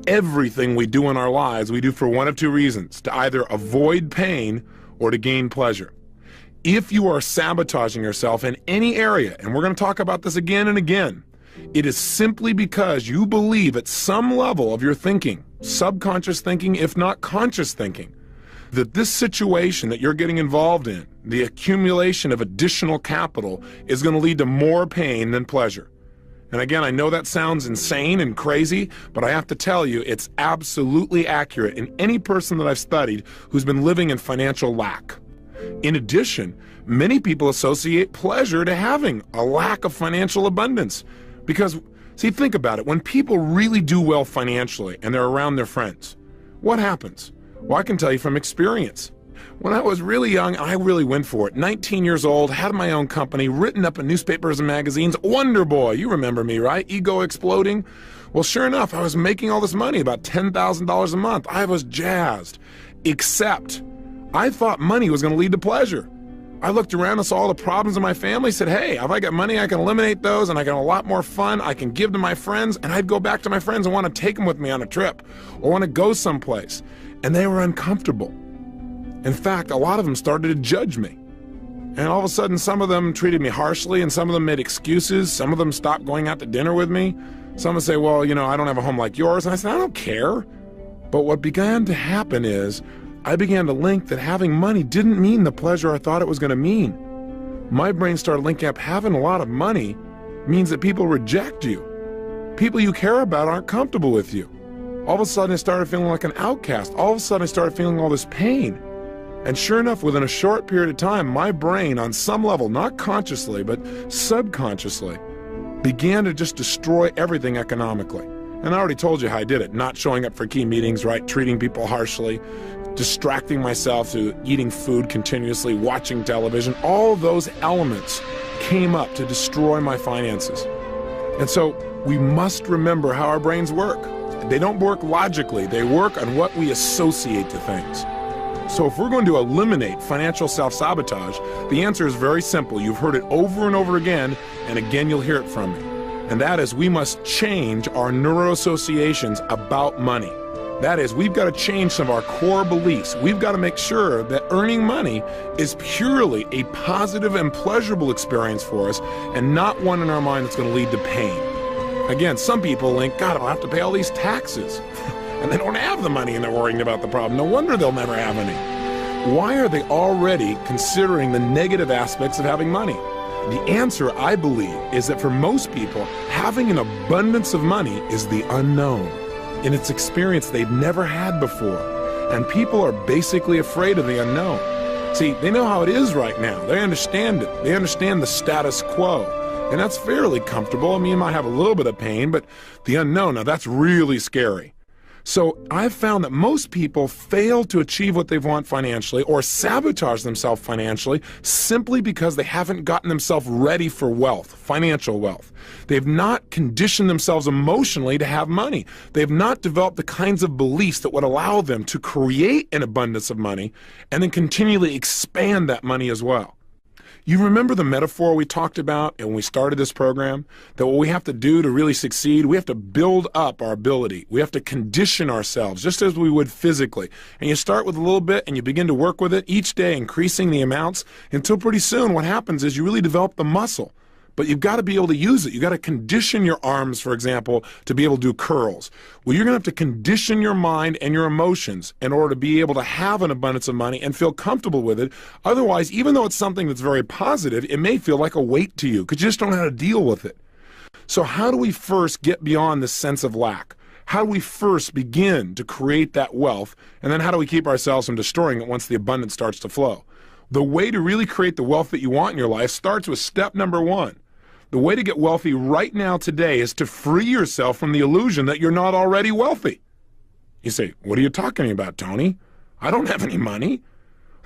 Everything we do in our lives, we do for one of two reasons: to either avoid pain or to gain pleasure. If you are sabotaging yourself in any area, and we're going to talk about this again and again, it is simply because you believe at some level of your thinking, subconscious thinking, if not conscious thinking, that this situation that you're getting involved in, the accumulation of additional capital, is going to lead to more pain than pleasure. And again, I know that sounds insane and crazy, but I have to tell you, it's absolutely accurate in any person that I've studied who's been living in financial lack. In addition, many people associate pleasure to having a lack of financial abundance. Because, see, think about it. When people really do well financially and they're around their friends, what happens? Well, I can tell you from experience. When I was really young, I really went for it. 19 years old, had my own company, written up in newspapers and magazines. Wonder Boy, you remember me, right? Ego exploding. Well, sure enough, I was making all this money, about $10,000 a month. I was jazzed. Except, I thought money was going to lead to pleasure. I looked around and saw all the problems in my family, said, hey, if I got money, I can eliminate those, and I got a lot more fun. I can give to my friends, and I'd go back to my friends and want to take them with me on a trip or want to go someplace. And they were uncomfortable. In fact, a lot of them started to judge me. And all of a sudden, some of them treated me harshly, and some of them made excuses. Some of them stopped going out to dinner with me. Some would say, well, I don't have a home like yours. And I said, I don't care. But what began to happen is I began to link that having money didn't mean the pleasure I thought it was going to mean. My brain started linking up having a lot of money means that people reject you. People you care about aren't comfortable with you. All of a sudden, I started feeling like an outcast. All of a sudden, I started feeling all this pain. And sure enough, within a short period of time, my brain, on some level, not consciously, but subconsciously, began to just destroy everything economically. And I already told you how I did it. Not showing up for key meetings, right? Treating people harshly, distracting myself to eating food continuously, watching television. All those elements came up to destroy my finances. And so we must remember how our brains work. They don't work logically. They work on what we associate to things. So if we're going to eliminate financial self-sabotage, the answer is very simple. You've heard it over and over again, and again you'll hear it from me. And that is, we must change our neuroassociations about money. That is, we've got to change some of our core beliefs. We've got to make sure that earning money is purely a positive and pleasurable experience for us, and not one in our mind that's going to lead to pain. Again, some people think, God, I'll have to pay all these taxes. And they don't have the money and they're worrying about the problem. No wonder they'll never have any. Why are they already considering the negative aspects of having money? The answer, I believe, is that for most people, having an abundance of money is the unknown. In its experience they've never had before. And people are basically afraid of the unknown. See, they know how it is right now. They understand it. They understand the status quo. And that's fairly comfortable. I mean, you might have a little bit of pain, but the unknown, now that's really scary. So I've found that most people fail to achieve what they want financially or sabotage themselves financially simply because they haven't gotten themselves ready for wealth, financial wealth. They've not conditioned themselves emotionally to have money. They've not developed the kinds of beliefs that would allow them to create an abundance of money and then continually expand that money as well. You remember the metaphor we talked about when we started this program? That what we have to do to really succeed, we have to build up our ability. We have to condition ourselves, just as we would physically. And you start with a little bit and you begin to work with it each day, increasing the amounts, until pretty soon what happens is you really develop the muscle. But you've got to be able to use it. You've got to condition your arms, for example, to be able to do curls. Well, you're going to have to condition your mind and your emotions in order to be able to have an abundance of money and feel comfortable with it. Otherwise, even though it's something that's very positive, it may feel like a weight to you because you just don't know how to deal with it. So how do we first get beyond this sense of lack? How do we first begin to create that wealth? And then how do we keep ourselves from destroying it once the abundance starts to flow? The way to really create the wealth that you want in your life starts with step number one. The way to get wealthy right now today is to free yourself from the illusion that you're not already wealthy. You say, what are you talking about, Tony? I don't have any money.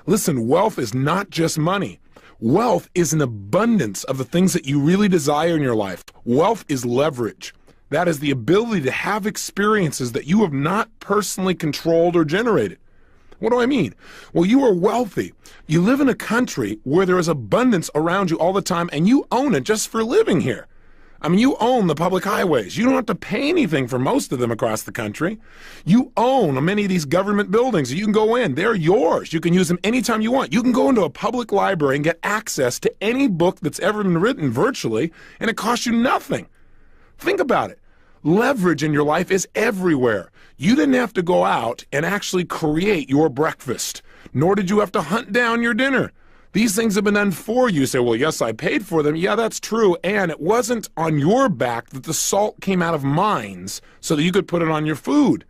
Listen, wealth is not just money. Wealth is an abundance of the things that you really desire in your life. Wealth is leverage. That is the ability to have experiences that you have not personally controlled or generated. What do I mean? Well, you are wealthy. You live in a country where there is abundance around you all the time, and you own it just for living here. I mean, you own the public highways. You don't have to pay anything for most of them across the country. You own many of these government buildings. You can go in. They're yours. You can use them anytime you want. You can go into a public library and get access to any book that's ever been written virtually, and it costs you nothing. Think about it. Leverage in your life is everywhere. You didn't have to go out and actually create your breakfast, nor did you have to hunt down your dinner. These things have been done for you. You say, well, yes, I paid for them. Yeah, that's true. And it wasn't on your back that the salt came out of mines so that you could put it on your food.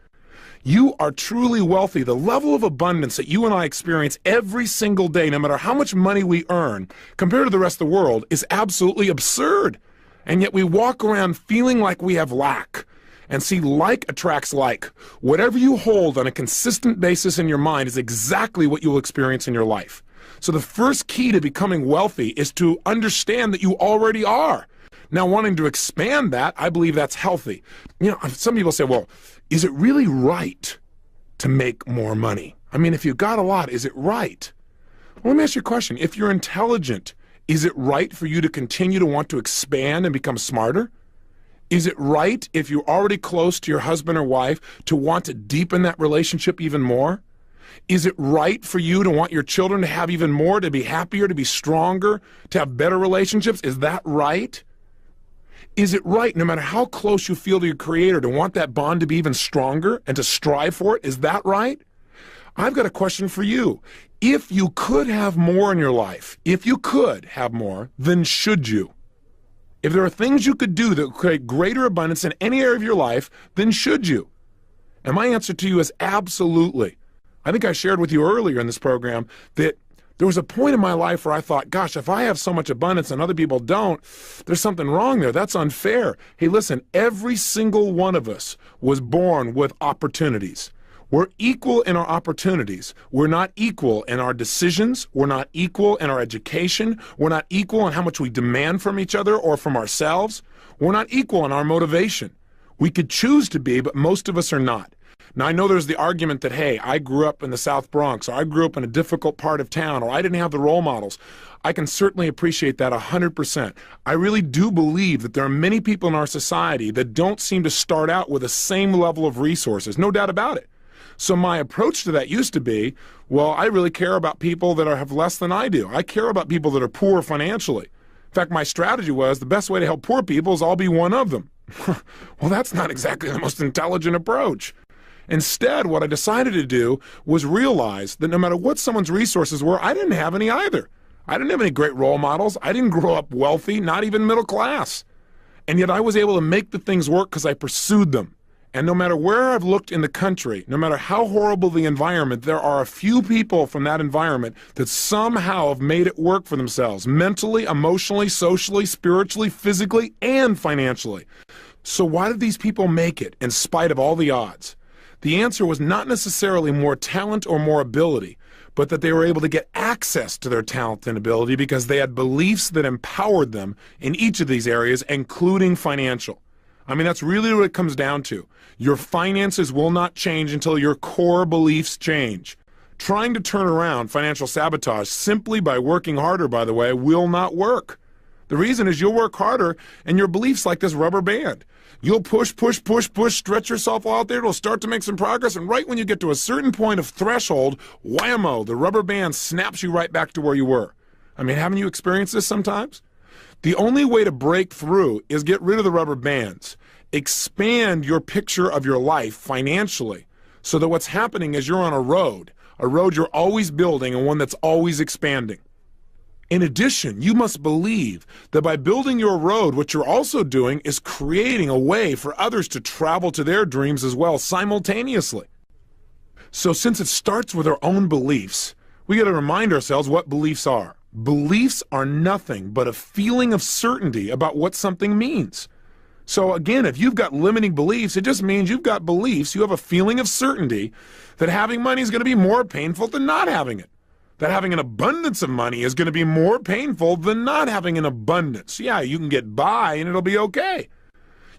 You are truly wealthy. The level of abundance that you and I experience every single day, no matter how much money we earn, compared to the rest of the world, is absolutely absurd. And yet we walk around feeling like we have lack. And see, like attracts like. Whatever you hold on a consistent basis in your mind is exactly what you will experience in your life. So the first key to becoming wealthy is to understand that you already are. Now, wanting to expand that, I believe that's healthy. You know, some people say, well, is it really right to make more money? I mean, if you got a lot, is it right? Well, let me ask you a question. If you're intelligent, is it right for you to continue to want to expand and become smarter? Is it right, if you're already close to your husband or wife, to want to deepen that relationship even more? Is it right for you to want your children to have even more, to be happier, to be stronger, to have better relationships? Is that right? Is it right, no matter how close you feel to your Creator, to want that bond to be even stronger and to strive for it? Is that right? I've got a question for you. If you could have more in your life, if you could have more, then should you? If there are things you could do that would create greater abundance in any area of your life, then should you? And my answer to you is absolutely. I think I shared with you earlier in this program that there was a point in my life where I thought, gosh, if I have so much abundance and other people don't, there's something wrong there. That's unfair. Hey, listen, every single one of us was born with opportunities. We're equal in our opportunities. We're not equal in our decisions. We're not equal in our education. We're not equal in how much we demand from each other or from ourselves. We're not equal in our motivation. We could choose to be, but most of us are not. Now, I know there's the argument that, hey, I grew up in the South Bronx, or I grew up in a difficult part of town, or I didn't have the role models. I can certainly appreciate that 100%. I really do believe that there are many people in our society that don't seem to start out with the same level of resources, no doubt about it. So my approach to that used to be, well, I really care about people that have less than I do. I care about people that are poor financially. In fact, my strategy was the best way to help poor people is I'll be one of them. Well, that's not exactly the most intelligent approach. Instead, what I decided to do was realize that no matter what someone's resources were, I didn't have any either. I didn't have any great role models. I didn't grow up wealthy, not even middle class. And yet I was able to make the things work because I pursued them. And no matter where I've looked in the country, no matter how horrible the environment, there are a few people from that environment that somehow have made it work for themselves, mentally, emotionally, socially, spiritually, physically, and financially. So why did these people make it in spite of all the odds? The answer was not necessarily more talent or more ability, but that they were able to get access to their talent and ability because they had beliefs that empowered them in each of these areas, including financial. I mean, that's really what it comes down to. Your finances will not change until your core beliefs change. Trying to turn around financial sabotage simply by working harder, by the way, will not work. The reason is you'll work harder and your beliefs like this rubber band. You'll push, stretch yourself out there, it'll start to make some progress, and right when you get to a certain point of threshold, whammo, the rubber band snaps you right back to where you were. I mean, haven't you experienced this sometimes? The only way to break through is get rid of the rubber bands. Expand your picture of your life financially so that what's happening is you're on a road you're always building and one that's always expanding. In addition, you must believe that by building your road, what you're also doing is creating a way for others to travel to their dreams as well simultaneously. So since it starts with our own beliefs, we got to remind ourselves what beliefs are. Beliefs are nothing but a feeling of certainty about what something means. So again, if you've got limiting beliefs, it just means you've got beliefs, you have a feeling of certainty that having money is going to be more painful than not having it. That having an abundance of money is going to be more painful than not having an abundance. Yeah, you can get by and it'll be okay.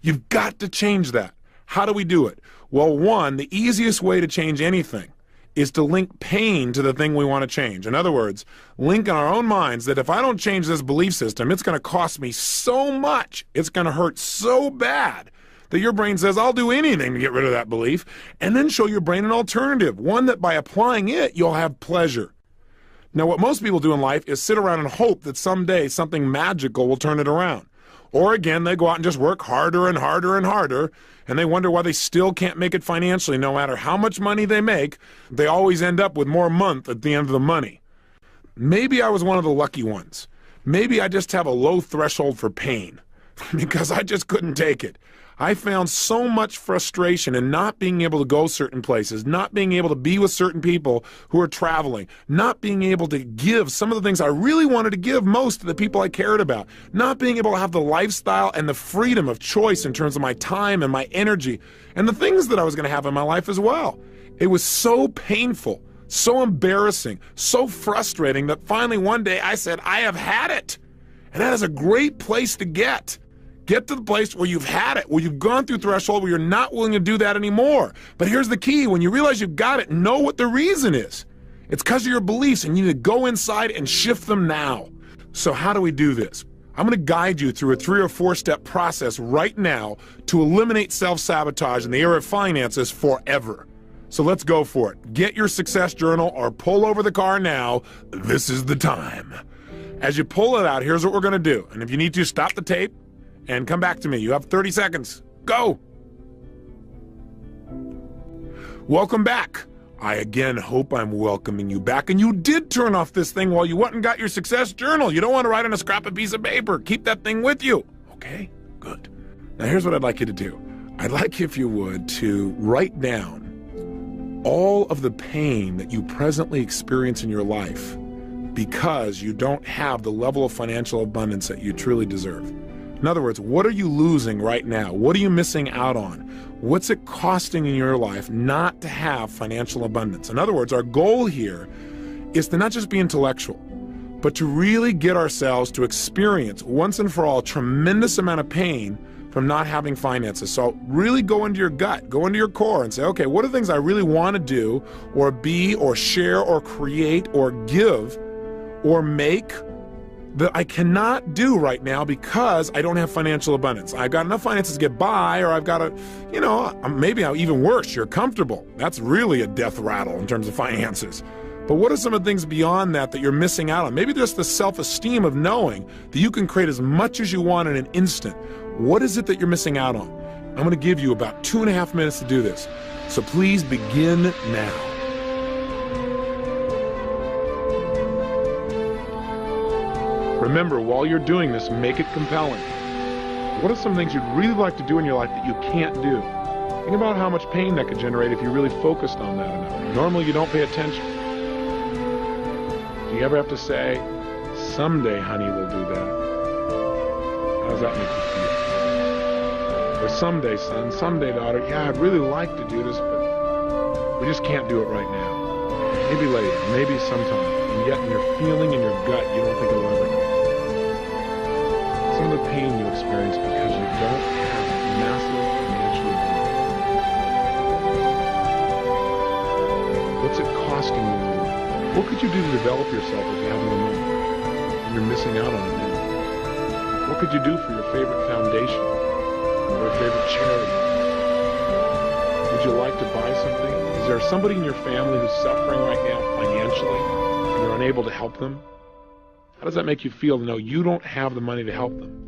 You've got to change that. How do we do it? Well, one, the easiest way to change anything is to link pain to the thing we want to change. In other words, link in our own minds that if I don't change this belief system, it's going to cost me so much, it's going to hurt so bad, that your brain says, I'll do anything to get rid of that belief, and then show your brain an alternative, one that by applying it, you'll have pleasure. Now, what most people do in life is sit around and hope that someday something magical will turn it around. Or again, they go out and just work harder and harder and harder, and they wonder why they still can't make it financially. No matter how much money they make, they always end up with more month at the end of the money. Maybe I was one of the lucky ones. Maybe I just have a low threshold for pain because I just couldn't take it. I found so much frustration in not being able to go certain places, not being able to be with certain people who are traveling, not being able to give some of the things I really wanted to give most to the people I cared about, not being able to have the lifestyle and the freedom of choice in terms of my time and my energy and the things that I was going to have in my life as well. It was so painful, so embarrassing, so frustrating that finally one day I said, I have had it. And that is a great place to get. Get to the place where you've had it, where you've gone through threshold, where you're not willing to do that anymore. But here's the key. When you realize you've got it, know what the reason is. It's because of your beliefs, and you need to go inside and shift them now. So how do we do this? I'm going to guide you through a 3 or 4 step process right now to eliminate self-sabotage in the area of finances forever. So let's go for it. Get your success journal or pull over the car now. This is the time. As you pull it out, here's what we're going to do. And if you need to, stop the tape and come back to me. You have 30 seconds. Go! Welcome back. I again hope I'm welcoming you back. And you did turn off this thing while you went and got your success journal. You don't want to write on a scrap of piece of paper. Keep that thing with you. Okay? Good. Now here's what I'd like you to do. I'd like, if you would, to write down all of the pain that you presently experience in your life because you don't have the level of financial abundance that you truly deserve. In other words, what are you losing right now? What are you missing out on? What's it costing in your life not to have financial abundance? In other words, our goal here is to not just be intellectual, but to really get ourselves to experience once and for all a tremendous amount of pain from not having finances. So really go into your gut, go into your core and say, okay, what are the things I really want to do or be or share or create or give or make that I cannot do right now because I don't have financial abundance. I've got enough finances to get by, or I've got maybe even worse, you're comfortable. That's really a death rattle in terms of finances. But what are some of the things beyond that that you're missing out on? Maybe just the self-esteem of knowing that you can create as much as you want in an instant. What is it that you're missing out on? I'm going to give you about 2.5 minutes to do this. So please begin now. Remember, while you're doing this, make it compelling. What are some things you'd really like to do in your life that you can't do? Think about how much pain that could generate if you really focused on that enough. Normally, you don't pay attention. Do you ever have to say, someday, honey, we'll do that? How does that make you feel? Or someday, son, someday, daughter, yeah, I'd really like to do this, but we just can't do it right now. Maybe later, maybe sometime. And yet in your feeling, in your gut, you don't think it'll ever happen. Some of the pain you experience because you don't have massive financial abundance. What's it costing you? What could you do to develop yourself if you have no money? And you're missing out on it now. What could you do for your favorite foundation or a favorite charity? Would you like to buy something? Is there somebody in your family who's suffering right now financially and you're unable to help them? How does that make you feel to know you don't have the money to help them?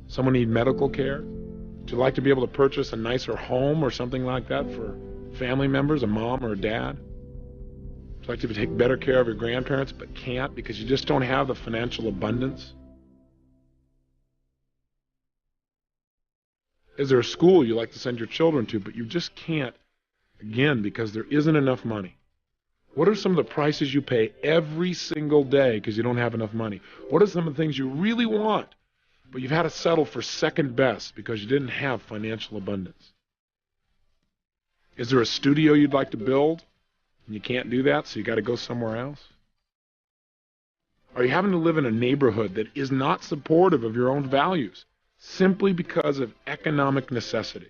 Someone need medical care? Would you like to be able to purchase a nicer home or something like that for family members, a mom or a dad? Would you like to take better care of your grandparents but can't because you just don't have the financial abundance? Is there a school you like to send your children to but you just can't, again, because there isn't enough money? What are some of the prices you pay every single day because you don't have enough money? What are some of the things you really want, but you've had to settle for second best because you didn't have financial abundance? Is there a studio you'd like to build and you can't do that, so you got to go somewhere else? Are you having to live in a neighborhood that is not supportive of your own values simply because of economic necessity?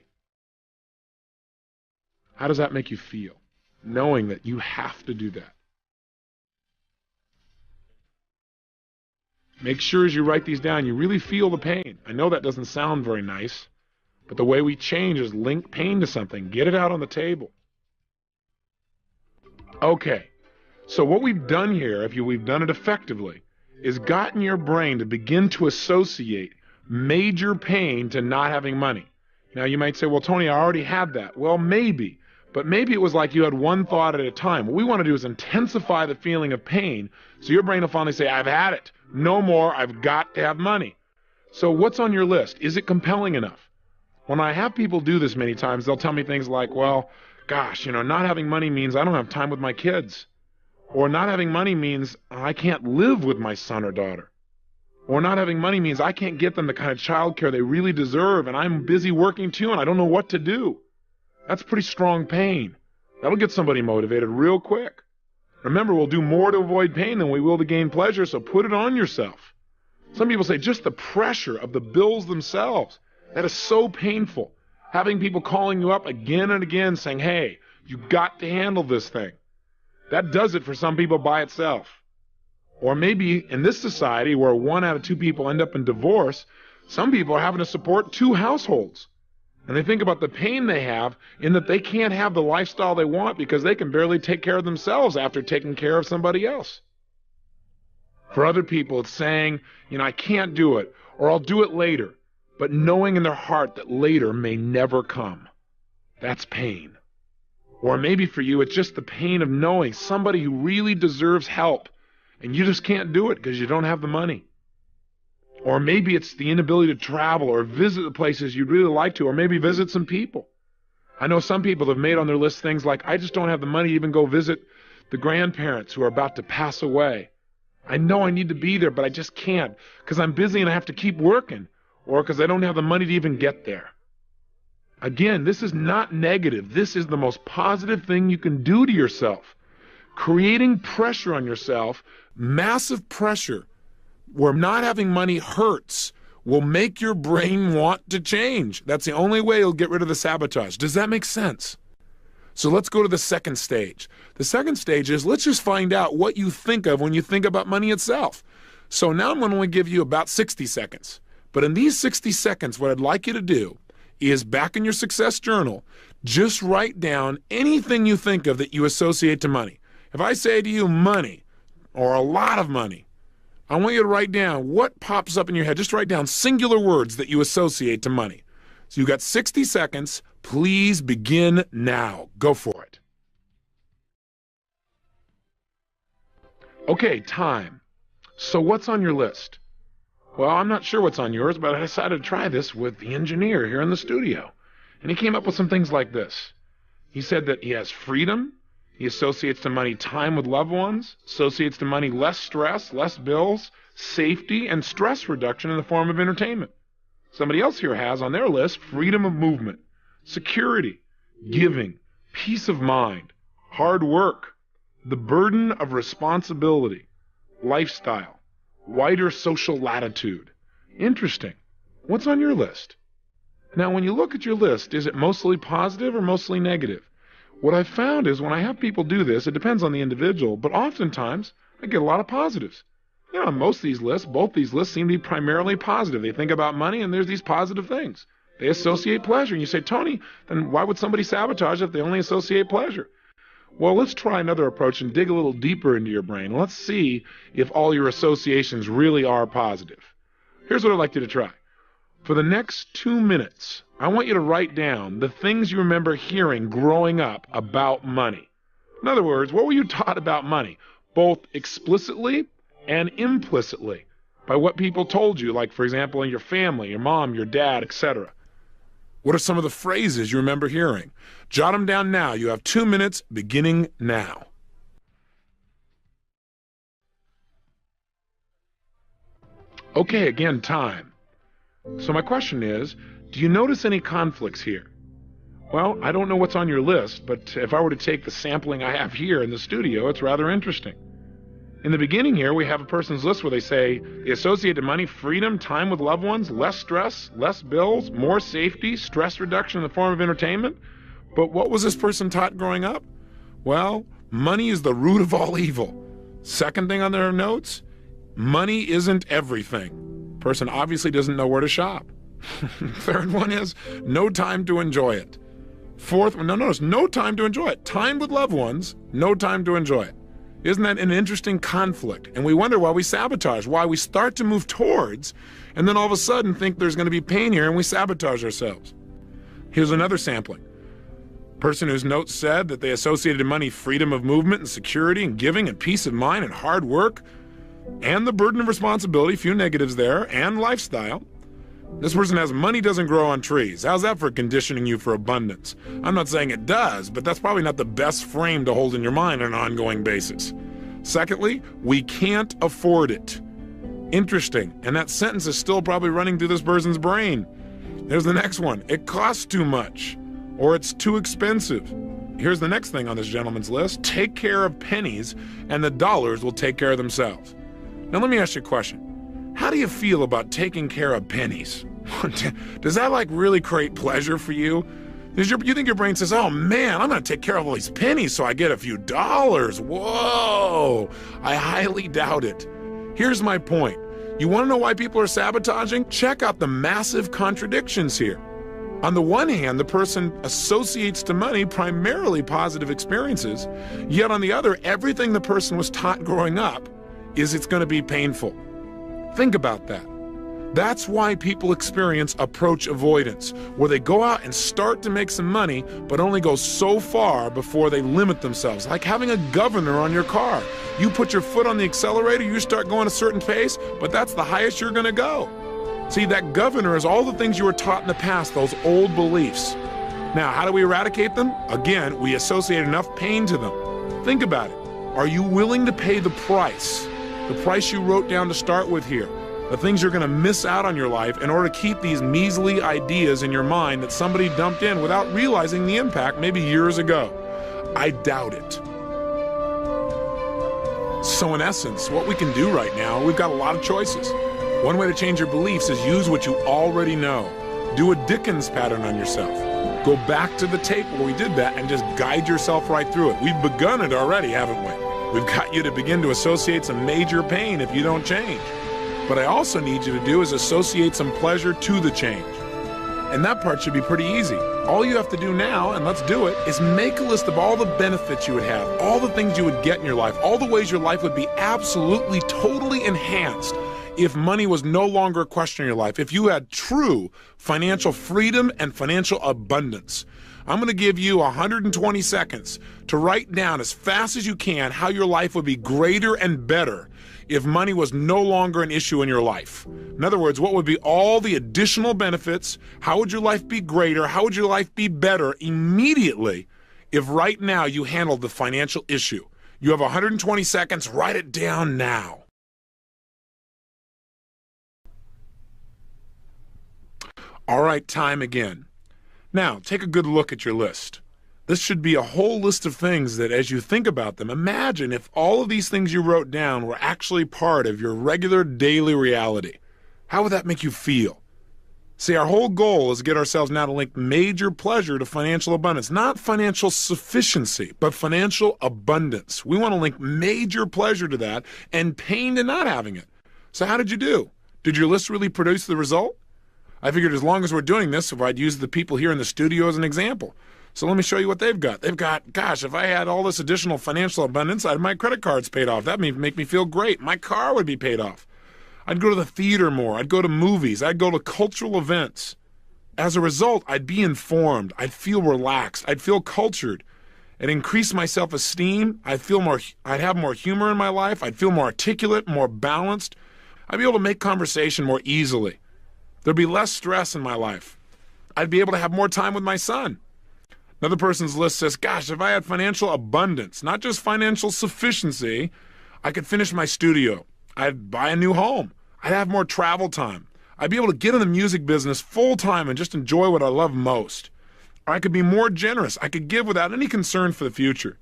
How does that make you feel, knowing that you have to do that? Make sure as you write these down, you really feel the pain. I know that doesn't sound very nice, but the way we change is link pain to something. Get it out on the table. Okay, so what we've done here, if we've done it effectively, is gotten your brain to begin to associate major pain to not having money. Now you might say, well, Tony, I already had that. Well, maybe, but maybe it was like you had one thought at a time. What we want to do is intensify the feeling of pain, so your brain will finally say, I've had it. No more. I've got to have money. So what's on your list? Is it compelling enough? When I have people do this many times, they'll tell me things like, well, gosh, not having money means I don't have time with my kids. Or not having money means I can't live with my son or daughter. Or not having money means I can't get them the kind of child care they really deserve, and I'm busy working too, and I don't know what to do. That's pretty strong pain. That'll get somebody motivated real quick. Remember, we'll do more to avoid pain than we will to gain pleasure, so put it on yourself. Some people say just the pressure of the bills themselves, that is so painful. Having people calling you up again and again saying, hey, you got to handle this thing. That does it for some people by itself. Or maybe in this society where 1 out of 2 people end up in divorce, some people are having to support 2 households. And they think about the pain they have in that they can't have the lifestyle they want because they can barely take care of themselves after taking care of somebody else. For other people, it's saying, I can't do it, or I'll do it later, but knowing in their heart that later may never come. That's pain. Or maybe for you, it's just the pain of knowing somebody who really deserves help, and you just can't do it because you don't have the money. Or maybe it's the inability to travel or visit the places you'd really like to, or maybe visit some people. I know some people have made on their list things like, I just don't have the money to even go visit the grandparents who are about to pass away. I know I need to be there, but I just can't because I'm busy and I have to keep working, or because I don't have the money to even get there. Again, this is not negative. This is the most positive thing you can do to yourself. Creating pressure on yourself, massive pressure, where not having money hurts, will make your brain want to change. That's the only way you'll get rid of the sabotage. Does that make sense? So let's go to the second stage. The second stage is, let's just find out what you think of when you think about money itself. So now I'm going to only give you about 60 seconds. But in these 60 seconds, what I'd like you to do is, back in your success journal, just write down anything you think of that you associate to money. If I say to you money, or a lot of money, I want you to write down what pops up in your head. Just write down singular words that you associate to money. So you've got 60 seconds. Please begin now. Go for it. Okay, time. So what's on your list? Well, I'm not sure what's on yours, but I decided to try this with the engineer here in the studio. And he came up with some things like this. He said that he has freedom. He associates to money time with loved ones, associates to money less stress, less bills, safety, and stress reduction in the form of entertainment. Somebody else here has on their list freedom of movement, security, giving, peace of mind, hard work, the burden of responsibility, lifestyle, wider social latitude. Interesting. What's on your list? Now, when you look at your list, is it mostly positive or mostly negative? What I've found is when I have people do this, it depends on the individual, but oftentimes I get a lot of positives. On most of these lists, both these lists seem to be primarily positive. They think about money and there's these positive things. They associate pleasure. And you say, Tony, then why would somebody sabotage if they only associate pleasure? Well, let's try another approach and dig a little deeper into your brain. Let's see if all your associations really are positive. Here's what I'd like you to try. For the next 2 minutes, I want you to write down the things you remember hearing growing up about money. In other words, what were you taught about money, both explicitly and implicitly, by what people told you, like, for example, in your family, your mom, your dad, etc. What are some of the phrases you remember hearing? Jot them down now. You have 2 minutes, beginning now. Okay, again, time. So my question is, do you notice any conflicts here? Well, I don't know what's on your list, but if I were to take the sampling I have here in the studio, it's rather interesting. In the beginning here, we have a person's list where they say they associate to money freedom, time with loved ones, less stress, less bills, more safety, stress reduction in the form of entertainment. But what was this person taught growing up? Well, money is the root of all evil. Second thing on their notes, money isn't everything. Person obviously doesn't know where to shop. Third one is no time to enjoy it. Fourth one, notice no time to enjoy it. Time with loved ones, no time to enjoy it. Isn't that an interesting conflict? And we wonder why we sabotage, why we start to move towards, and then all of a sudden think there's going to be pain here and we sabotage ourselves. Here's another sampling. Person whose notes said that they associated in money freedom of movement and security and giving and peace of mind and hard work and the burden of responsibility, few negatives there, and lifestyle. This person has money doesn't grow on trees. How's that for conditioning you for abundance? I'm not saying it does, but that's probably not the best frame to hold in your mind on an ongoing basis. Secondly, we can't afford it. Interesting, and that sentence is still probably running through this person's brain. There's the next one. It costs too much, or it's too expensive. Here's the next thing on this gentleman's list. Take care of pennies, and the dollars will take care of themselves. Now let me ask you a question. How do you feel about taking care of pennies? Does that really create pleasure for you? You think your brain says, oh man, I'm gonna take care of all these pennies so I get a few dollars. Whoa, I highly doubt it. Here's my point. You wanna know why people are sabotaging? Check out the massive contradictions here. On the one hand, the person associates to money primarily positive experiences, yet on the other, everything the person was taught growing up is it's gonna be painful. Think about that. That's why people experience approach avoidance, where they go out and start to make some money, but only go so far before they limit themselves. Like having a governor on your car. You put your foot on the accelerator, you start going a certain pace, but that's the highest you're gonna go. See, that governor is all the things you were taught in the past, those old beliefs. Now, how do we eradicate them? Again, we associate enough pain to them. Think about it. Are you willing to pay the price? The price you wrote down to start with here. The things you're going to miss out on your life in order to keep these measly ideas in your mind that somebody dumped in without realizing the impact maybe years ago. I doubt it. So in essence, what we can do right now, we've got a lot of choices. One way to change your beliefs is use what you already know. Do a Dickens pattern on yourself. Go back to the tape where we did that and just guide yourself right through it. We've begun it already, haven't we? We've got you to begin to associate some major pain if you don't change. What I also need you to do is associate some pleasure to the change. And that part should be pretty easy. All you have to do now, and let's do it, is make a list of all the benefits you would have, all the things you would get in your life, all the ways your life would be absolutely, totally enhanced if money was no longer a question in your life, if you had true financial freedom and financial abundance. I'm going to give you 120 seconds to write down as fast as you can how your life would be greater and better if money was no longer an issue in your life. In other words, what would be all the additional benefits? How would your life be greater? How would your life be better immediately if right now you handled the financial issue? You have 120 seconds. Write it down now. All right, time again. Now, take a good look at your list. This should be a whole list of things that as you think about them, imagine if all of these things you wrote down were actually part of your regular daily reality. How would that make you feel? See, our whole goal is to get ourselves now to link major pleasure to financial abundance. Not financial sufficiency, but financial abundance. We want to link major pleasure to that and pain to not having it. So how did you do? Did your list really produce the result? I figured as long as we're doing this, if I'd use the people here in the studio as an example. So let me show you what they've got. They've got, gosh, if I had all this additional financial abundance, I'd have my credit cards paid off. That would make me feel great. My car would be paid off. I'd go to the theater more. I'd go to movies. I'd go to cultural events. As a result, I'd be informed. I'd feel relaxed. I'd feel cultured. It'd increase my self-esteem. I'd have more humor in my life. I'd feel more articulate, more balanced. I'd be able to make conversation more easily. There'd be less stress in my life. I'd be able to have more time with my son. Another person's list says, gosh, if I had financial abundance, not just financial sufficiency, I could finish my studio. I'd buy a new home. I'd have more travel time. I'd be able to get in the music business full time and just enjoy what I love most. Or I could be more generous. I could give without any concern for the future.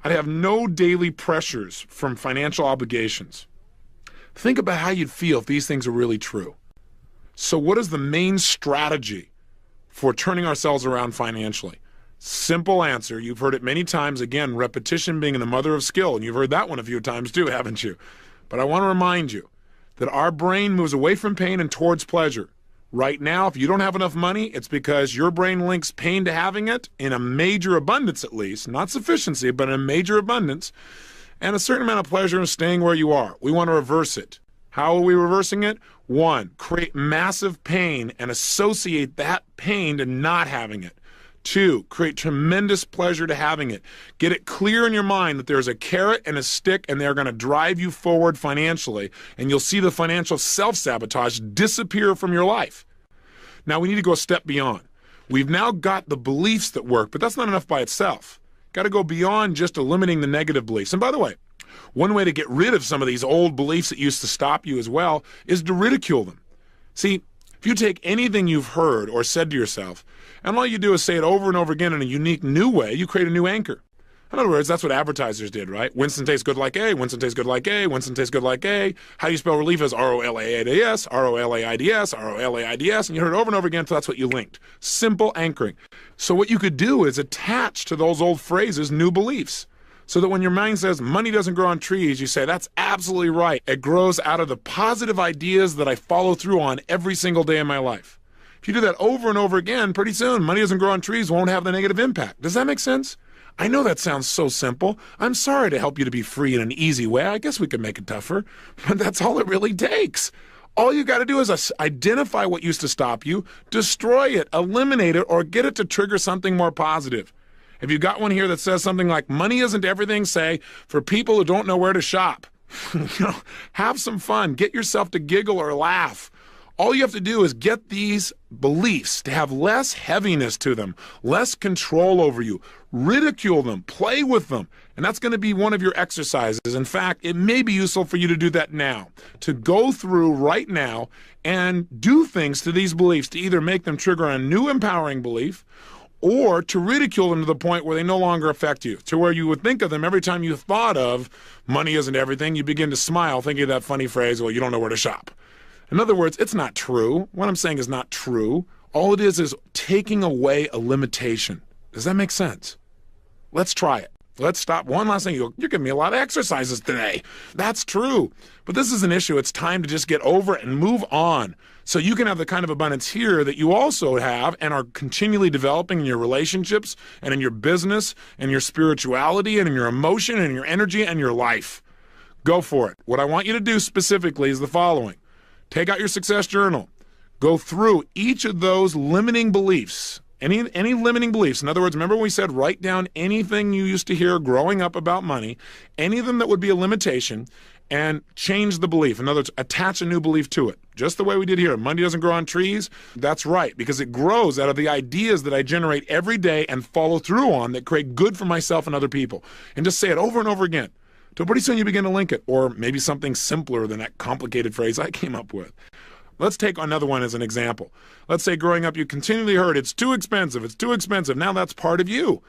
I'd have no daily pressures from financial obligations. Think about how you'd feel if these things are really true. So what is the main strategy for turning ourselves around financially? Simple answer. You've heard it many times. Again, repetition being the mother of skill. And you've heard that one a few times too, haven't you? But I want to remind you that our brain moves away from pain and towards pleasure. Right now, if you don't have enough money, it's because your brain links pain to having it in a major abundance at least, not sufficiency, but in a major abundance, and a certain amount of pleasure in staying where you are. We want to reverse it. How are we reversing it? 1, create massive pain and associate that pain to not having it. 2, create tremendous pleasure to having it. Get it clear in your mind that there's a carrot and a stick and they're going to drive you forward financially, and you'll see the financial self-sabotage disappear from your life. Now we need to go a step beyond. We've now got the beliefs that work, but that's not enough by itself. Got to go beyond just eliminating the negative beliefs. And by the way, one way to get rid of some of these old beliefs that used to stop you as well is to ridicule them. See, if you take anything you've heard or said to yourself, and all you do is say it over and over again in a unique new way, you create a new anchor. In other words, that's what advertisers did, right? Winston tastes good like A, Winston tastes good like A, Winston tastes good like A. How do you spell relief is R-O-L-A-I-D-S, R-O-L-A-I-D-S, R-O-L-A-I-D-S, and you heard it over and over again, so that's what you linked. Simple anchoring. So what you could do is attach to those old phrases new beliefs. So that when your mind says money doesn't grow on trees, you say, that's absolutely right. It grows out of the positive ideas that I follow through on every single day of my life. If you do that over and over again, pretty soon, money doesn't grow on trees won't have the negative impact. Does that make sense? I know that sounds so simple. I'm sorry to help you to be free in an easy way. I guess we could make it tougher, but that's all it really takes. All you got to do is identify what used to stop you, destroy it, eliminate it, or get it to trigger something more positive. If you've got one here that says something like, money isn't everything, say, for people who don't know where to shop. Have some fun. Get yourself to giggle or laugh. All you have to do is get these beliefs to have less heaviness to them, less control over you. Ridicule them, play with them, and that's going to be one of your exercises. In fact, it may be useful for you to do that now, to go through right now and do things to these beliefs to either make them trigger a new empowering belief or to ridicule them to the point where they no longer affect you, to where you would think of them every time you thought of money isn't everything, you begin to smile thinking of that funny phrase, well, you don't know where to shop. In other words, it's not true. What I'm saying is not true. All it is taking away a limitation. Does that make sense? Let's try it. Let's stop. One last thing. You're giving me a lot of exercises today. That's true. But this is an issue. It's time to just get over it and move on so you can have the kind of abundance here that you also have and are continually developing in your relationships and in your business and your spirituality and in your emotion and your energy and your life. Go for it. What I want you to do specifically is the following. Take out your success journal. Go through each of those limiting beliefs. Any limiting beliefs. In other words, remember when we said write down anything you used to hear growing up about money, any of them that would be a limitation, and change the belief. In other words, attach a new belief to it. Just the way we did here. Money doesn't grow on trees. That's right, because it grows out of the ideas that I generate every day and follow through on that create good for myself and other people. And just say it over and over again. So pretty soon you begin to link it, or maybe something simpler than that complicated phrase I came up with. Let's take another one as an example. Let's say growing up you continually heard, it's too expensive, it's too expensive. Now that's part of you.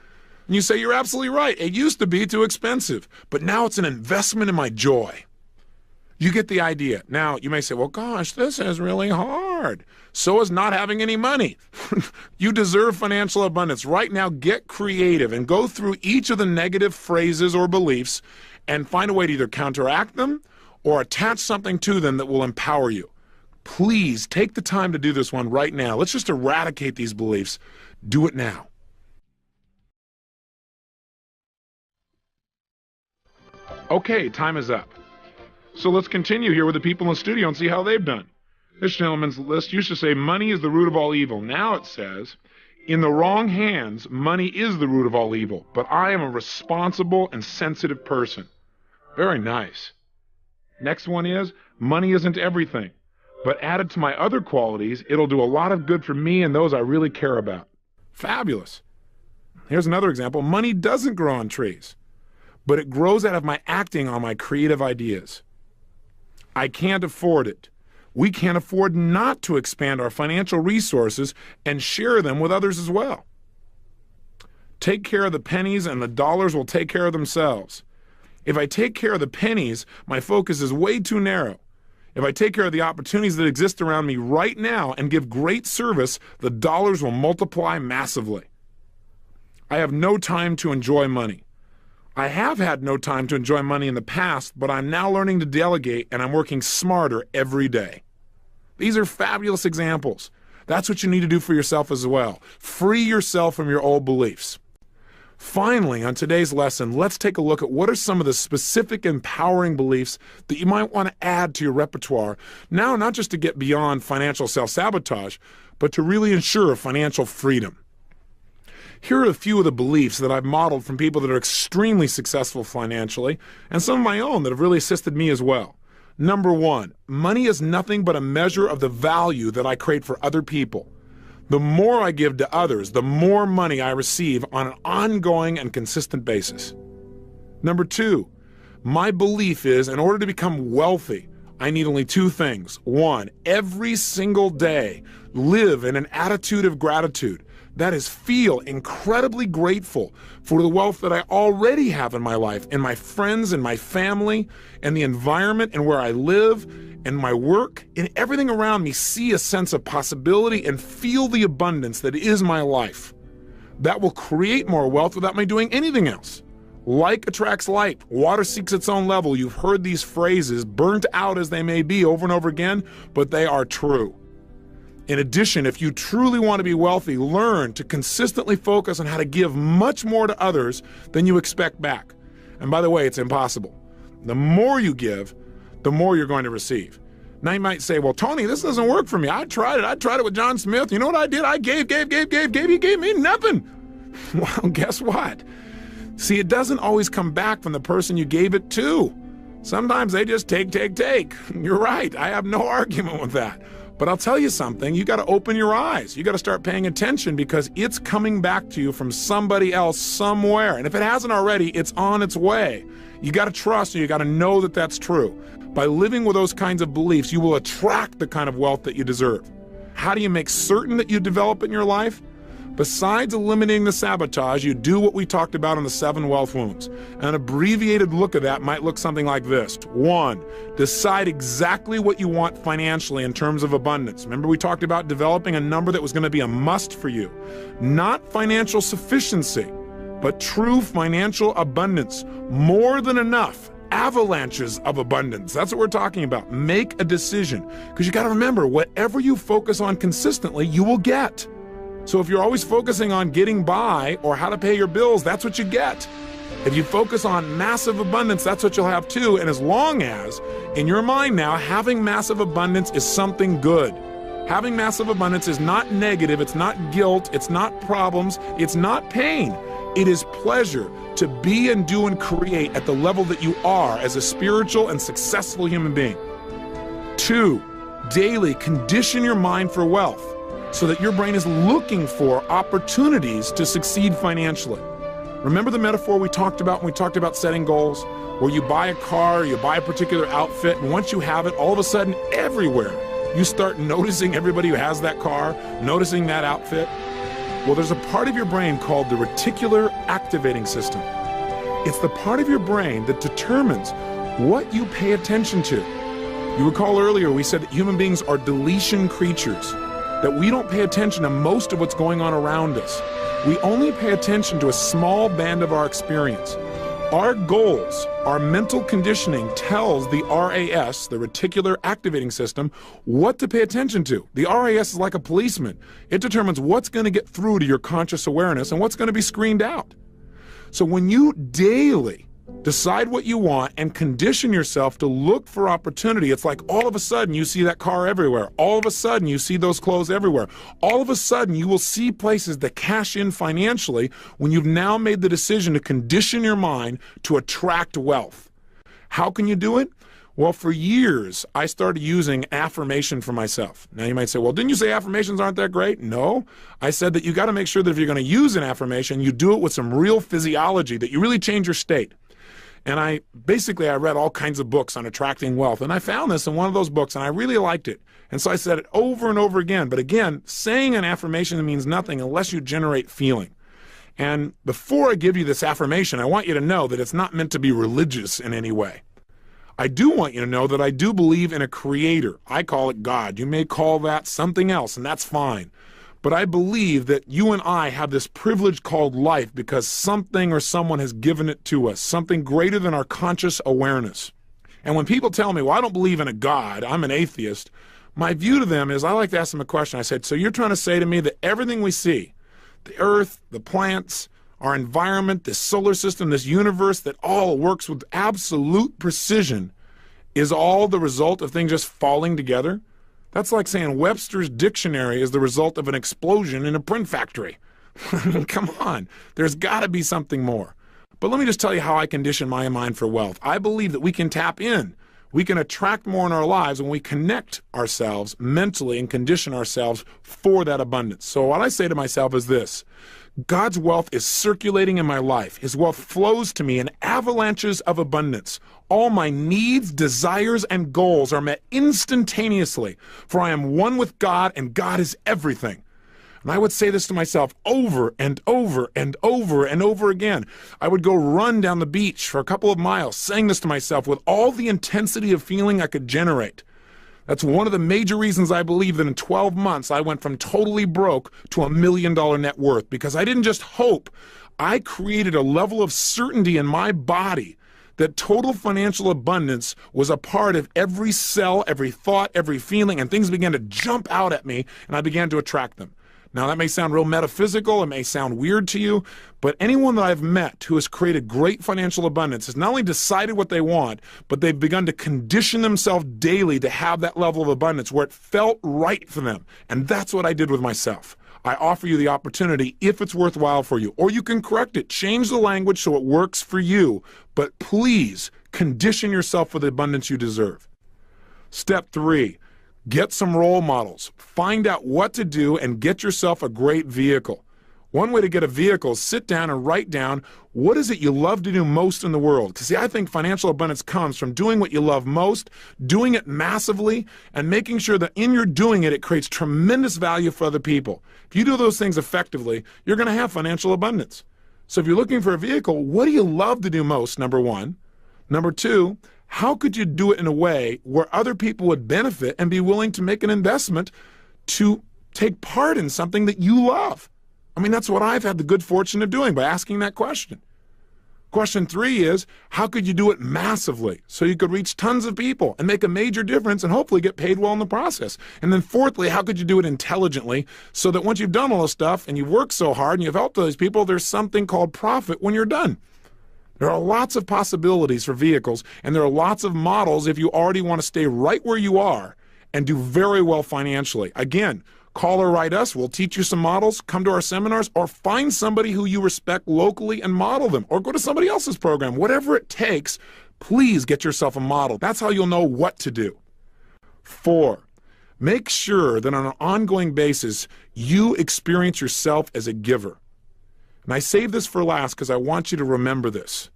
And you say, you're absolutely right. It used to be too expensive, but now it's an investment in my joy. You get the idea. Now you may say, well, gosh, this is really hard. So is not having any money. You deserve financial abundance. Right now, get creative and go through each of the negative phrases or beliefs and find a way to either counteract them or attach something to them that will empower you. Please take the time to do this one right now. Let's just eradicate these beliefs. Do it now. Okay, time is up. So let's continue here with the people in the studio and see how they've done. This gentleman's list used to say money is the root of all evil. Now it says, in the wrong hands, money is the root of all evil, but I am a responsible and sensitive person. Very nice. Next one is, money isn't everything, but added to my other qualities, it'll do a lot of good for me and those I really care about. Fabulous. Here's another example. Money doesn't grow on trees, but it grows out of my acting on my creative ideas. I can't afford it. We can't afford not to expand our financial resources and share them with others as well. Take care of the pennies and the dollars will take care of themselves. If I take care of the pennies, my focus is way too narrow. If I take care of the opportunities that exist around me right now and give great service, the dollars will multiply massively. I have no time to enjoy money. I have had no time to enjoy money in the past, but I'm now learning to delegate and I'm working smarter every day. These are fabulous examples. That's what you need to do for yourself as well. Free yourself from your old beliefs. Finally, on today's lesson, let's take a look at what are some of the specific empowering beliefs that you might want to add to your repertoire, now not just to get beyond financial self-sabotage, but to really ensure financial freedom. Here are a few of the beliefs that I've modeled from people that are extremely successful financially, and some of my own that have really assisted me as well. Number one, money is nothing but a measure of the value that I create for other people. The more I give to others, the more money I receive on an ongoing and consistent basis. Number two, my belief is in order to become wealthy, I need only two things. One, every single day, live in an attitude of gratitude. That is, feel incredibly grateful for the wealth that I already have in my life, in my friends, in my family, and the environment and where I live, and my work, and everything around me. See a sense of possibility and feel the abundance that is my life. That will create more wealth without me doing anything else. Like attracts like, water seeks its own level. You've heard these phrases, burnt out as they may be over and over again, but they are true. In addition, if you truly want to be wealthy, learn to consistently focus on how to give much more to others than you expect back. And by the way, it's impossible. The more you give, the more you're going to receive. Now you might say, well, Tony, this doesn't work for me. I tried it with John Smith. You know what I did? I gave. He gave me nothing. Well, guess what? See, it doesn't always come back from the person you gave it to. Sometimes they just take. You're right. I have no argument with that. But I'll tell you something, you got to open your eyes. You got to start paying attention because it's coming back to you from somebody else somewhere. And if it hasn't already, it's on its way. You got to trust and you got to know that that's true. By living with those kinds of beliefs, you will attract the kind of wealth that you deserve. How do you make certain that you develop it in your life? Besides eliminating the sabotage, you do what we talked about in the 7 wealth wounds. An abbreviated look of that might look something like this. 1, decide exactly what you want financially in terms of abundance. Remember we talked about developing a number that was going to be a must for you. Not financial sufficiency, but true financial abundance. More than enough. Avalanches of abundance. That's what we're talking about. Make a decision. Because you got to remember, whatever you focus on consistently, you will get. So if you're always focusing on getting by or how to pay your bills, that's what you get. If you focus on massive abundance, that's what you'll have too. And as long as, in your mind now, having massive abundance is something good. Having massive abundance is not negative, it's not guilt, it's not problems, it's not pain. It is pleasure to be and do and create at the level that you are as a spiritual and successful human being. 2, daily condition your mind for wealth, so that your brain is looking for opportunities to succeed financially. Remember the metaphor we talked about when we talked about setting goals? Where you buy a car, or you buy a particular outfit, and once you have it, all of a sudden, everywhere, you start noticing everybody who has that car, noticing that outfit. Well, there's a part of your brain called the reticular activating system. It's the part of your brain that determines what you pay attention to. You recall earlier we said that human beings are deletion creatures, that we don't pay attention to most of what's going on around us. We only pay attention to a small band of our experience. Our goals, our mental conditioning tells the RAS, the reticular activating system, what to pay attention to. The RAS is like a policeman. It determines what's going to get through to your conscious awareness and what's going to be screened out. So when you daily decide what you want and condition yourself to look for opportunity, it's like all of a sudden you see that car everywhere. All of a sudden you see those clothes everywhere. All of a sudden you will see places that cash in financially when you've now made the decision to condition your mind to attract wealth. How can you do it? Well, for years, I started using affirmation for myself. Now you might say, well, didn't you say affirmations aren't that great? No. I said that you got to make sure that if you're going to use an affirmation, you do it with some real physiology, that you really change your state. And I read all kinds of books on attracting wealth. And I found this in one of those books, and I really liked it. And so I said it over and over again. But again, saying an affirmation means nothing unless you generate feeling. And before I give you this affirmation, I want you to know that it's not meant to be religious in any way. I do want you to know that I do believe in a creator. I call it God. You may call that something else, and that's fine. But I believe that you and I have this privilege called life because something or someone has given it to us, something greater than our conscious awareness. And when people tell me, well, I don't believe in a God, I'm an atheist, my view to them is I like to ask them a question. I said, so you're trying to say to me that everything we see, the earth, the plants, our environment, this solar system, this universe that all works with absolute precision is all the result of things just falling together? That's like saying Webster's dictionary is the result of an explosion in a print factory. I mean, come on. There's got to be something more. But let me just tell you how I condition my mind for wealth. I believe that we can tap in. We can attract more in our lives when we connect ourselves mentally and condition ourselves for that abundance. So what I say to myself is this: God's wealth is circulating in my life. His wealth flows to me in avalanches of abundance. All my needs, desires, and goals are met instantaneously, for I am one with God, and God is everything. And I would say this to myself over and over and over and over again. I would go run down the beach for a couple of miles, saying this to myself with all the intensity of feeling I could generate. That's one of the major reasons I believe that in 12 months I went from totally broke to $1 million net worth, because I didn't just hope. I created a level of certainty in my body that total financial abundance was a part of every cell, every thought, every feeling, and things began to jump out at me, and I began to attract them. Now, that may sound real metaphysical, it may sound weird to you, but anyone that I've met who has created great financial abundance has not only decided what they want, but they've begun to condition themselves daily to have that level of abundance where it felt right for them. And that's what I did with myself. I offer you the opportunity if it's worthwhile for you, or you can correct it, change the language so it works for you, but please condition yourself for the abundance you deserve. Step 3. Get some role models. Find out what to do and get yourself a great vehicle. One way to get a vehicle is sit down and write down what is it you love to do most in the world. Because see, I think financial abundance comes from doing what you love most, doing it massively, and making sure that in your doing it, it creates tremendous value for other people. If you do those things effectively, you're going to have financial abundance. So if you're looking for a vehicle, what do you love to do most, number one? Number two, how could you do it in a way where other people would benefit and be willing to make an investment to take part in something that you love? I mean, that's what I've had the good fortune of doing by asking that question. Question 3 is, how could you do it massively so you could reach tons of people and make a major difference and hopefully get paid well in the process? And then fourthly, how could you do it intelligently so that once you've done all this stuff and you've worked so hard and you've helped those people, there's something called profit when you're done? There are lots of possibilities for vehicles, and there are lots of models if you already want to stay right where you are and do very well financially. Again, call or write us. We'll teach you some models. Come to our seminars, or find somebody who you respect locally and model them, or go to somebody else's program. Whatever it takes, please get yourself a model. That's how you'll know what to do. 4, make sure that on an ongoing basis, you experience yourself as a giver. And I save this for last because I want you to remember this.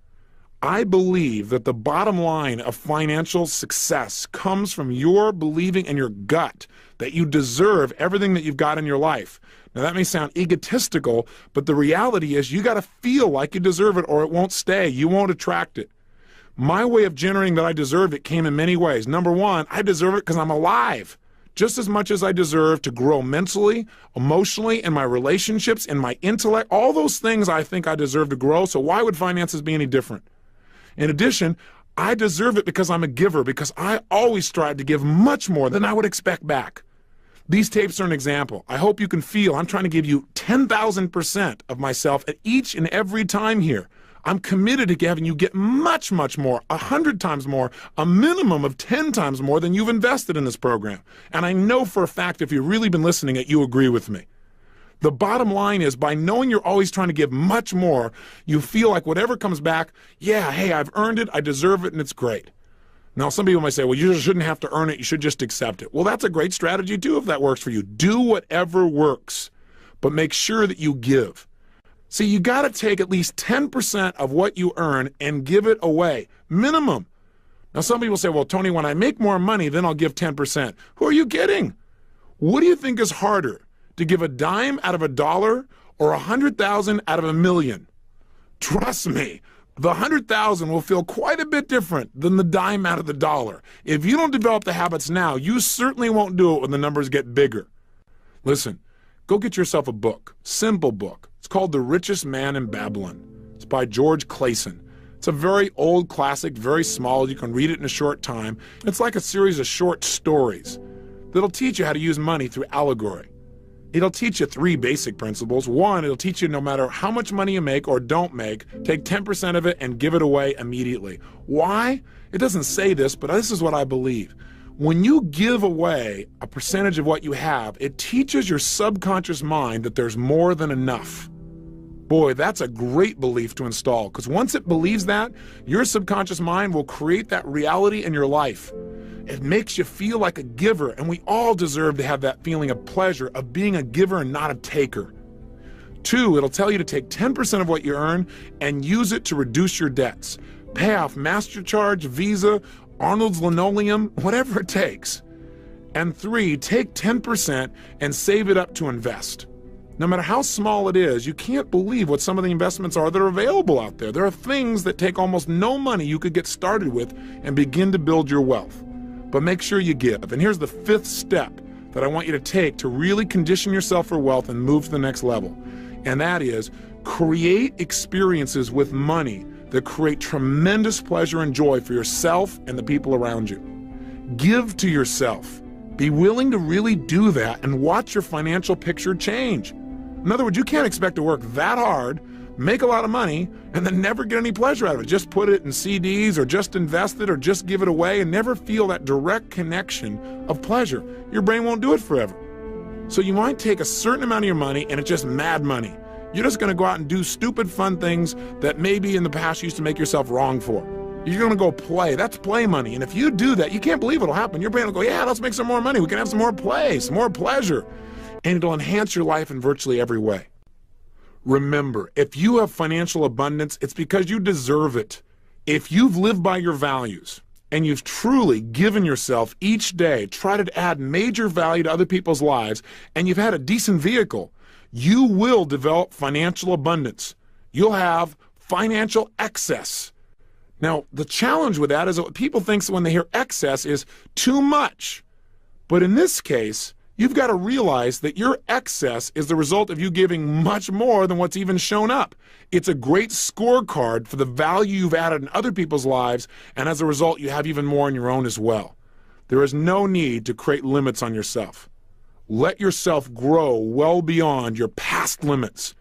I believe that the bottom line of financial success comes from your believing in your gut that you deserve everything that you've got in your life. Now, that may sound egotistical, but the reality is you got to feel like you deserve it or it won't stay. You won't attract it. My way of generating that I deserve it came in many ways. Number one, I deserve it because I'm alive. Just as much as I deserve to grow mentally, emotionally, in my relationships, in my intellect, all those things I think I deserve to grow, so why would finances be any different? In addition, I deserve it because I'm a giver, because I always strive to give much more than I would expect back. These tapes are an example. I hope you can feel I'm trying to give you 10,000% of myself at each and every time here. I'm committed to having you get much, much more, 100 times more, a minimum of 10 times more than you've invested in this program. And I know for a fact if you've really been listening that you agree with me. The bottom line is, by knowing you're always trying to give much more, you feel like whatever comes back, yeah, hey, I've earned it, I deserve it, and it's great. Now, some people might say, well, you shouldn't have to earn it, you should just accept it. Well, that's a great strategy too if that works for you. Do whatever works, but make sure that you give. See, you got to take at least 10% of what you earn and give it away, minimum. Now, some people say, well, Tony, when I make more money, then I'll give 10%. Who are you kidding? What do you think is harder, to give a dime out of $1 or 100,000 out of $1 million? Trust me, the 100,000 will feel quite a bit different than the dime out of the $1. If you don't develop the habits now, you certainly won't do it when the numbers get bigger. Listen, go get yourself a book, simple book. It's called The Richest Man in Babylon. It's by George Clason. It's a very old classic, very small. You can read it in a short time. It's like a series of short stories that'll teach you how to use money through allegory. It'll teach you 3 basic principles. 1, it'll teach you no matter how much money you make or don't make, take 10% of it and give it away immediately. Why? It doesn't say this, but this is what I believe. When you give away a percentage of what you have, it teaches your subconscious mind that there's more than enough. Boy, that's a great belief to install, because once it believes that, your subconscious mind will create that reality in your life. It makes you feel like a giver, and we all deserve to have that feeling of pleasure of being a giver and not a taker. 2, it'll tell you to take 10% of what you earn and use it to reduce your debts. Pay off MasterCharge, Visa, Arnold's Linoleum, whatever it takes. And 3, take 10% and save it up to invest. No matter how small it is, you can't believe what some of the investments are that are available out there. There are things that take almost no money you could get started with and begin to build your wealth. But make sure you give. And here's the 5th step that I want you to take to really condition yourself for wealth and move to the next level. And that is, create experiences with money that create tremendous pleasure and joy for yourself and the people around you. Give to yourself. Be willing to really do that and watch your financial picture change. In other words, you can't expect to work that hard, make a lot of money, and then never get any pleasure out of it. Just put it in CDs or just invest it or just give it away and never feel that direct connection of pleasure. Your brain won't do it forever. So you might take a certain amount of your money and it's just mad money. You're just going to go out and do stupid fun things that maybe in the past you used to make yourself wrong for. You're going to go play. That's play money. And if you do that, you can't believe it'll happen. Your brain will go, yeah, let's make some more money. We can have some more play, some more pleasure. And it'll enhance your life in virtually every way. Remember, if you have financial abundance, it's because you deserve it. If you've lived by your values and you've truly given yourself each day, try to add major value to other people's lives, and you've had a decent vehicle, you will develop financial abundance. You'll have financial excess. Now, the challenge with that is that people think when they hear excess is too much. But in this case, you've got to realize that your excess is the result of you giving much more than what's even shown up. It's a great scorecard for the value you've added in other people's lives, and as a result, you have even more in your own as well. There is no need to create limits on yourself. Let yourself grow well beyond your past limits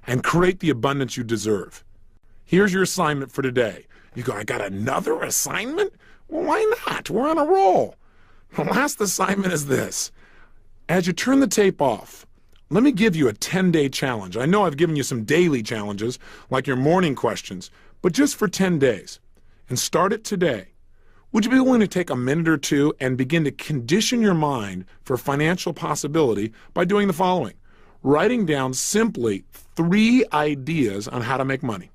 and create the abundance you deserve. Here's your assignment for today. You go, I got another assignment? Well, why not? We're on a roll. The last assignment is this. As you turn the tape off, let me give you a 10-day challenge. I know I've given you some daily challenges, like your morning questions, but just for 10 days. And start it today. Would you be willing to take a minute or two and begin to condition your mind for financial possibility by doing the following? Writing down simply 3 ideas on how to make money.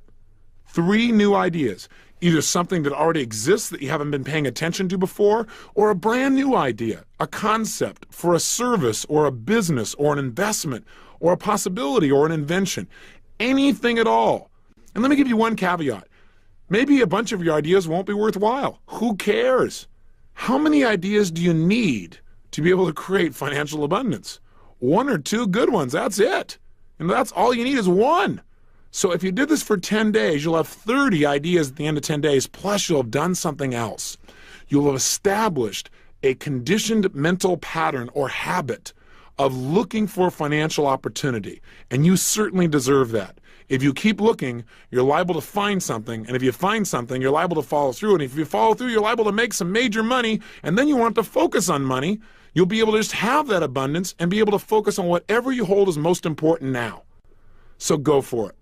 3 new ideas. Either something that already exists that you haven't been paying attention to before, or a brand new idea, a concept for a service or a business or an investment or a possibility or an invention. Anything at all. And let me give you one caveat. Maybe a bunch of your ideas won't be worthwhile. Who cares? How many ideas do you need to be able to create financial abundance? 1 or 2 good ones, that's it. And that's all you need is 1. So if you did this for 10 days, you'll have 30 ideas at the end of 10 days, plus you'll have done something else. You'll have established a conditioned mental pattern or habit of looking for financial opportunity, and you certainly deserve that. If you keep looking, you're liable to find something, and if you find something, you're liable to follow through, and if you follow through, you're liable to make some major money, and then you want to focus on money. You'll be able to just have that abundance and be able to focus on whatever you hold as most important now. So go for it.